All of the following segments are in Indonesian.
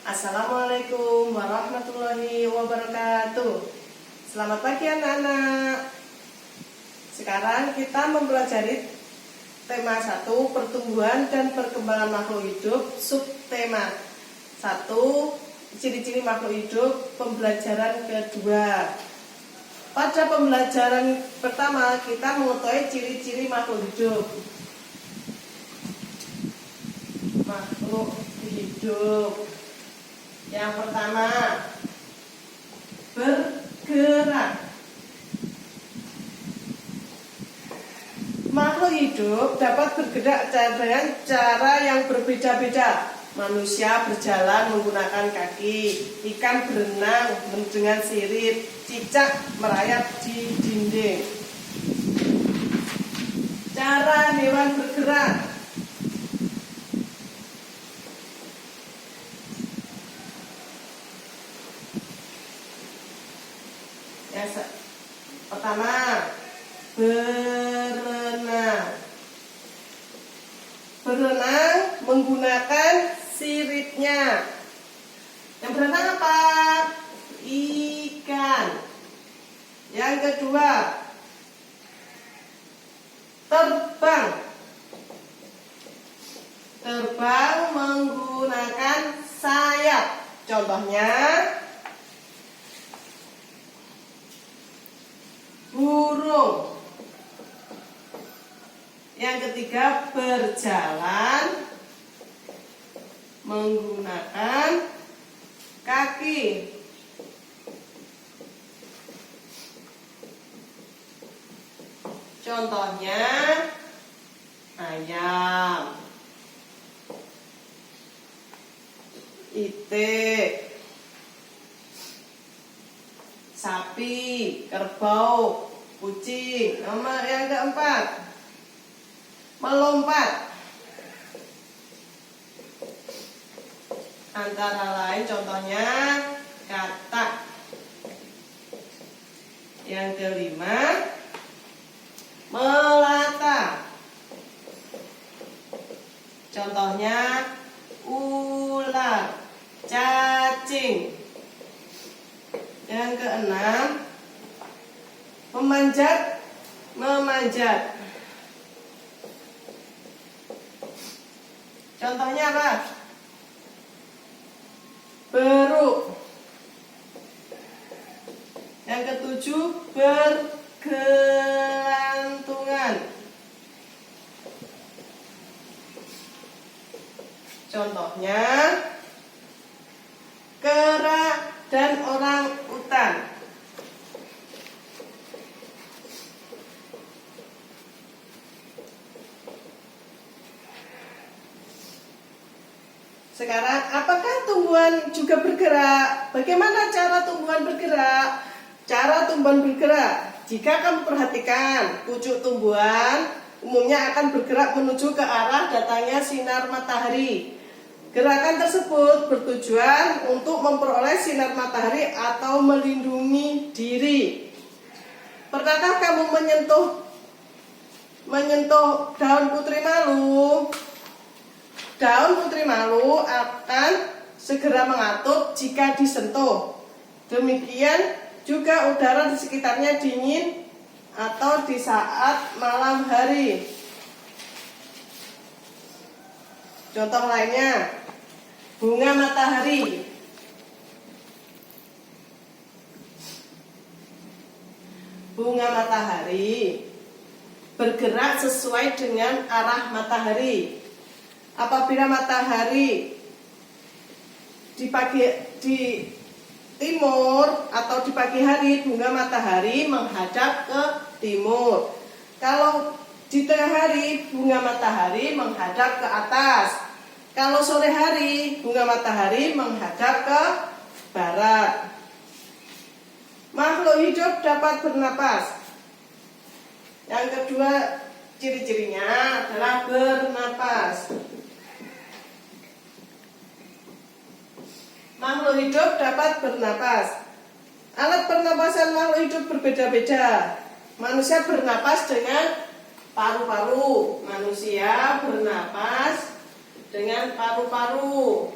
Assalamualaikum warahmatullahi wabarakatuh. Selamat pagi anak-anak. Sekarang kita mempelajari tema 1, pertumbuhan dan perkembangan makhluk hidup, subtema 1, ciri-ciri makhluk hidup, pembelajaran kedua. Pada pembelajaran pertama kita mengetahui ciri-ciri makhluk hidup. Makhluk hidup. Yang pertama, bergerak. Makhluk hidup dapat bergerak dengan cara yang berbeda-beda. Manusia berjalan menggunakan kaki, ikan berenang dengan sirip, cicak merayap di dinding. Cara hewan bergerak. Yang pertama, berenang. Berenang menggunakan siripnya. Yang berenang apa? Ikan. Yang kedua, terbang. Terbang menggunakan sayap. Contohnya, burung. Yang ketiga, berjalan menggunakan kaki. Contohnya, ayam, itik, sapi, kerbau, kucing. Nomor yang keempat, melompat. Antara lain contohnya katak. Yang kelima, melata. Contohnya ular, cacing. Yang keenam, memanjat. Contohnya apa? Beruk. Yang ketujuh, bergelantungan. Contohnya kera dan orang utan. Sekarang, apakah tumbuhan juga bergerak? Bagaimana cara tumbuhan bergerak? Cara tumbuhan bergerak, jika kamu perhatikan, pucuk tumbuhan umumnya akan bergerak menuju ke arah datangnya sinar matahari. Gerakan tersebut bertujuan untuk memperoleh sinar matahari atau melindungi diri. Pernahkah kamu menyentuh daun putri malu? Daun putri malu akan segera mengatup jika disentuh. Demikian juga udara di sekitarnya dingin atau di saat malam hari. Contoh lainnya, bunga matahari. Bunga matahari bergerak sesuai dengan arah matahari. Apabila matahari di timur atau di pagi hari, bunga matahari menghadap ke timur. Kalau di tengah hari, bunga matahari menghadap ke atas. Kalau sore hari, bunga matahari menghadap ke barat. Makhluk hidup dapat bernapas. Yang kedua, ciri-cirinya adalah bernapas. Makhluk hidup dapat bernapas. Alat pernapasan makhluk hidup berbeda-beda. Manusia bernapas dengan paru-paru. Manusia bernapas dengan paru-paru.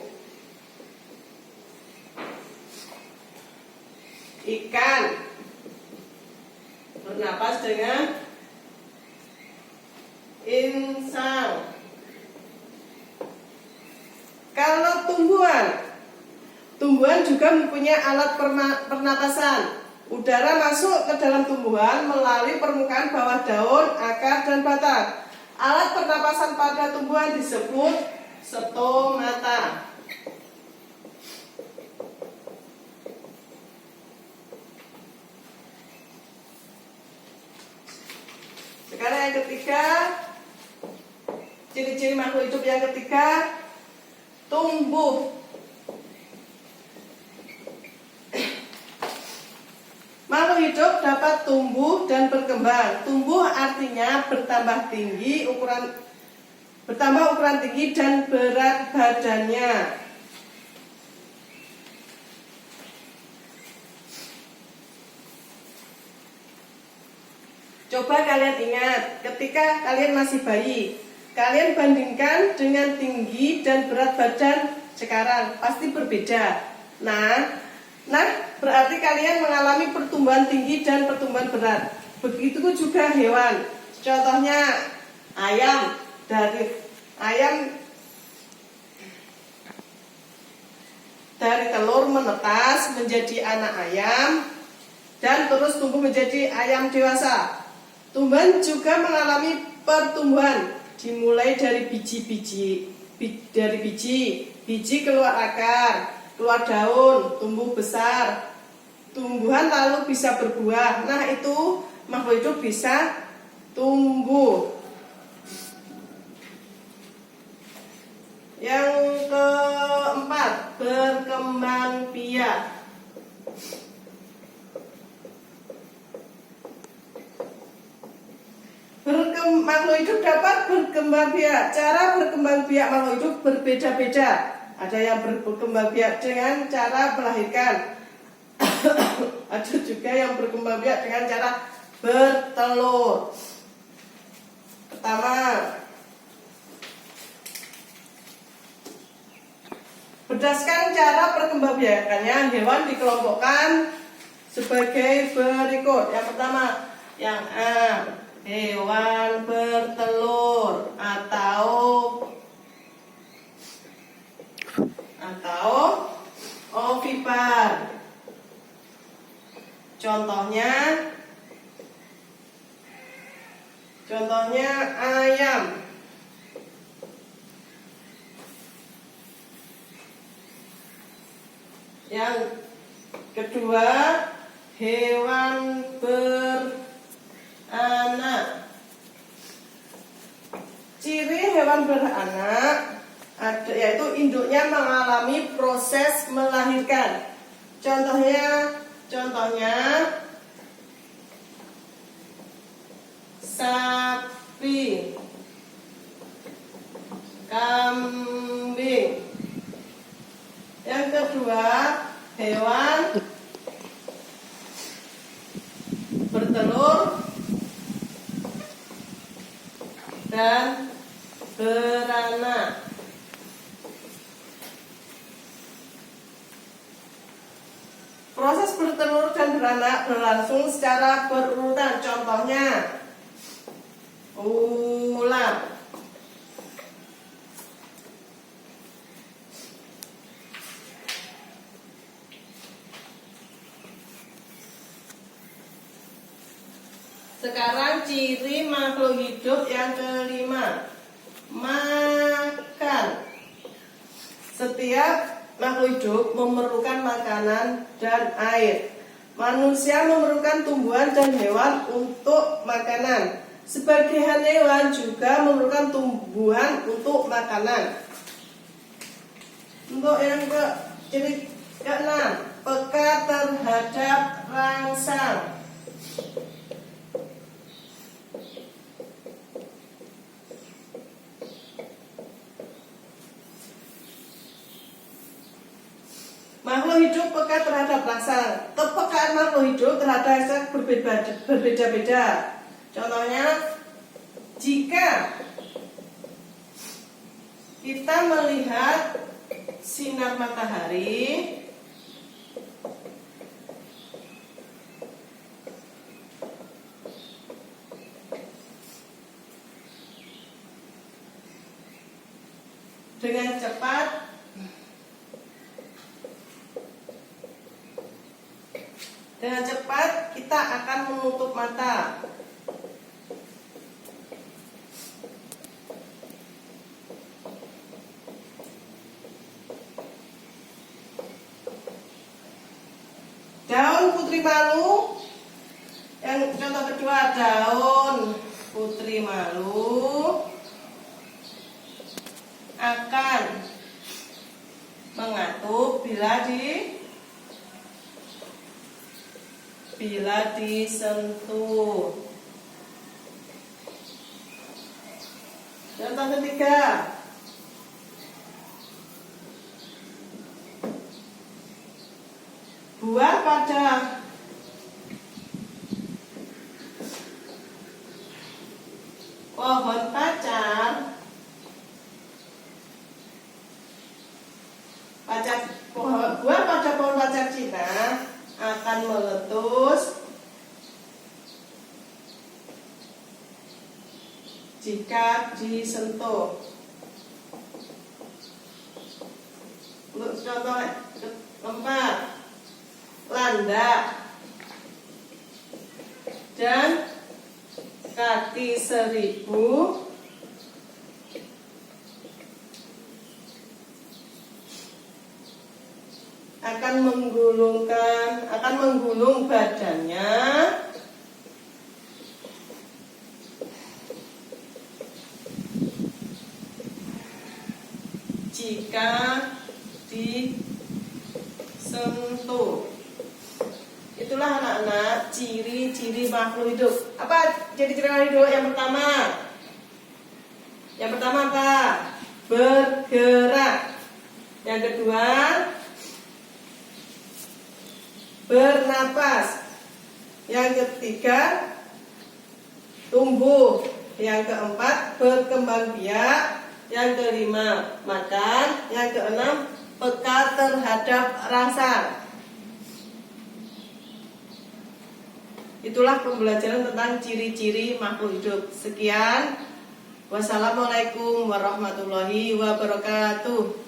ikan. Bernapas dengan insang. Kalau tumbuhan juga mempunyai alat pernapasan. Udara masuk ke dalam tumbuhan melalui permukaan bawah daun, akar, dan batang. Alat pernapasan pada tumbuhan disebut stomata. Sekarang yang ketiga, ciri-ciri makhluk hidup yang ketiga, tumbuh. Makhluk hidup dapat tumbuh dan berkembang. Tumbuh artinya bertambah ukuran tinggi dan berat badannya. Coba kalian ingat, ketika kalian masih bayi, kalian bandingkan dengan tinggi dan berat badan sekarang, pasti berbeda. Nah, berarti kalian mengalami pertumbuhan tinggi dan pertumbuhan berat. Begitu juga hewan. Contohnya ayam, dari telur menetas menjadi anak ayam dan terus tumbuh menjadi ayam dewasa. Tumbuhan juga mengalami pertumbuhan, dimulai dari biji keluar akar, keluar daun, tumbuh besar, tumbuhan lalu bisa berbuah. Nah, itu makhluk hidup bisa tumbuh. Yang keempat, berkembang biak. Makhluk hidup dapat berkembang biak. Cara berkembang biak makhluk hidup berbeda-beda. Ada yang berkembang biak dengan cara melahirkan. Ada juga yang berkembang biak dengan cara bertelur. Pertama, berdasarkan cara perkembangbiakannya, hewan dikelompokkan sebagai berikut. Yang pertama, yang A, hewan bertelur atau ovipar. Contohnya ayam. Yang kedua, hewan beranak. Ciri hewan beranak yaitu induknya mengalami proses melahirkan. Contohnya sapi, kambing. Yang kedua, hewan bertelur dan beranak. Proses bertelur dan beranak berlangsung secara berurutan. Contohnya ular. Sekarang ciri makhluk hidup yang kelima, makan. Setiap makhluk hidup memerlukan makanan dan air. Manusia memerlukan tumbuhan dan hewan untuk makanan. Sebagian hewan juga memerlukan tumbuhan untuk makanan. Untuk yang ciri keenam, peka terhadap rangsang. Makhluk hidup peka terhadap rangsang. Kepekaan makhluk hidup terhadap rangsang berbeda-beda. Contohnya, jika kita melihat sinar matahari, Dengan cepat kita akan menutup mata. Daun putri malu. Yang contoh kedua, daun putri malu akan mengatup bila disentuh. Contoh ketiga, buah pacar pohon pacar buah pada pohon pacar Cina akan meletus jika disentuh. Contoh keempat, landak dan kaki 1000 akan menggulung badannya jika disentuh. Itulah anak-anak ciri-ciri makhluk hidup. Apa ciri-ciri makhluk hidup? Yang pertama apa? Bergerak. Yang kedua, bernapas. Yang ketiga, tumbuh. Yang keempat, berkembang biak. Yang kelima, makan. Yang keenam, peka terhadap rasa. Itulah pembelajaran tentang ciri-ciri makhluk hidup. Sekian. Wassalamualaikum warahmatullahi wabarakatuh.